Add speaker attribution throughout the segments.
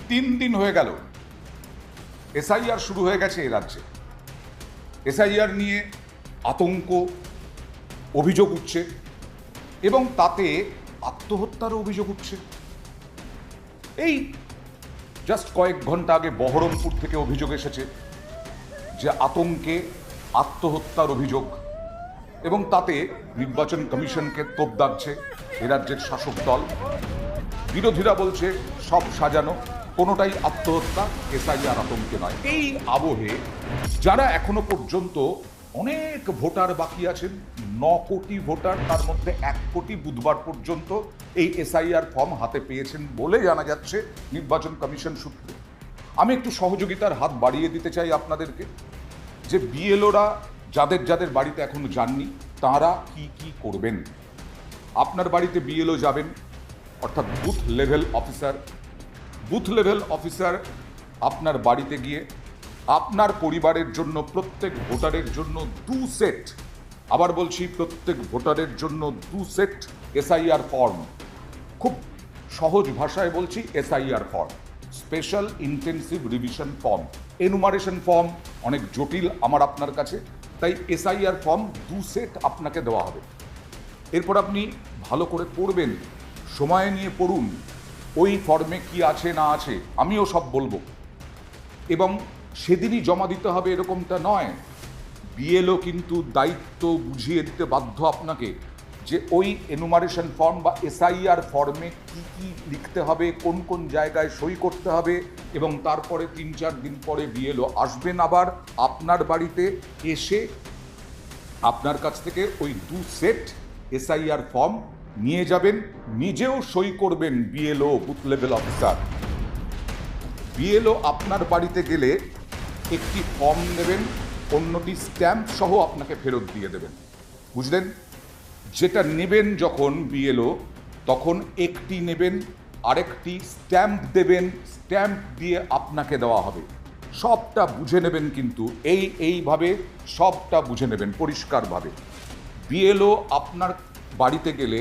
Speaker 1: 3 দিন হয়ে গেল এসআইআর শুরু হয়ে গেছে এ রাজ্যে। এসআইআর নিয়ে আতঙ্ক, অভিযোগ উঠছে এবং তাতে আত্মহত্যারও অভিযোগ উঠছে। এই জাস্ট কয়েক ঘন্টা আগে বহরমপুর থেকে অভিযোগ এসেছে যে আতঙ্কে আত্মহত্যার অভিযোগ, এবং তাতে নির্বাচন কমিশনকে তোপ দাগছে এ রাজ্যের শাসক দল। বিরোধীরা বলছে সব সাজানো, কোনোটাই আত্মহত্যা, এসআইআর আতঙ্কে নয়। এই আবহে যারা এখনো পর্যন্ত অনেক ভোটার বাকি আছেন, 9 কোটি ভোটার, তার মধ্যে 1 কোটি বুধবার পর্যন্ত এই এসআইআর ফর্ম হাতে পেয়েছেন বলে জানা যাচ্ছে নির্বাচন কমিশন সূত্রে। আমি একটু সহযোগিতার হাত বাড়িয়ে দিতে চাই আপনাদেরকে, যে বিএলওরা যাদের যাদের বাড়িতে এখনো যাননি তারা কি কি করবেন। আপনার বাড়িতে বিএলও যাবেন, অর্থাৎ booth level officer. Booth level officer আপনার বাড়িতে গিয়ে আপনার পরিবারের জন্য, প্রত্যেক ভোটারের জন্য 2 সেট, আবার বলছি প্রত্যেক ভোটারের জন্য 2 সেট এসআইআর ফর্ম। খুব সহজ ভাষায় বলছি, SIR form, special intensive revision form. Enumeration form অনেক জটিল আমার আপনার কাছে, তাই এসআইআর ফর্ম 2 সেট আপনাকে দেওয়া হবে। এরপর আপনি ভালো করে পড়বেন, সময় নিয়ে পড়ুন, ওই ফর্মে কি আছে না আছে আমিও সব বলবো। এবং সেদিনই জমা দিতে হবে এরকমটা নয়, বিএলও কিন্তু দায়িত্ব বুঝিয়ে দিতে বাধ্য আপনাকে, যে ওই এনুমারেশন ফর্ম বা এসআইআর ফর্মে কি কি লিখতে হবে, কোন কোন জায়গায় সই করতে হবে, এবং তারপরে 3-4 দিন পরে বিএলও আসবেন আবার আপনার বাড়িতে, এসে আপনার কাছ থেকে ওই 2 সেট এসআইআর ফর্ম নিয়ে যাবেন, নিজেও সই করবেন BLO, booth level officer. BLO আপনার বাড়িতে গেলে একটি ফর্ম নেবেন, অন্যটি স্ট্যাম্প সহ আপনাকে ফেরত দিয়ে দেবেন, বুঝলেন? যেটা নেবেন যখন বিএলও, তখন একটি নেবেন, আরেকটি স্ট্যাম্প দেবেন, স্ট্যাম্প দিয়ে আপনাকে দেওয়া হবে। সবটা বুঝে নেবেন, কিন্তু এইভাবে সবটা বুঝে নেবেন পরিষ্কারভাবে। বিএলও আপনার বাড়িতে গেলে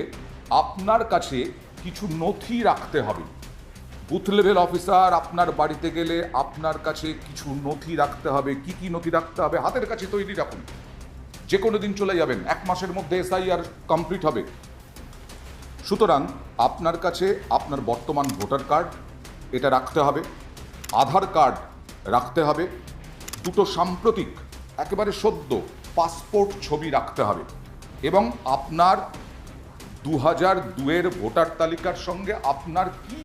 Speaker 1: আপনার কাছে কিছু নথি রাখতে হবে। বুথ লেভেল অফিসার আপনার বাড়িতে গেলে আপনার কাছে কিছু নথি রাখতে হবে। কি কি নথি রাখতে হবে? হাতের কাছে তৈরি রাখুন, যে কোনো দিন চলে যাবেন, 1 মাসের মধ্যে এসআইআর কমপ্লিট হবে। সুতরাং আপনার কাছে আপনার বর্তমান ভোটার কার্ড এটা রাখতে হবে, আধার কার্ড রাখতে হবে, 2টো সাম্প্রতিক একেবারে সদ্য পাসপোর্ট ছবি রাখতে হবে, এবং আপনার 2002-এর ভোটার তালিকার সঙ্গে আপনার কি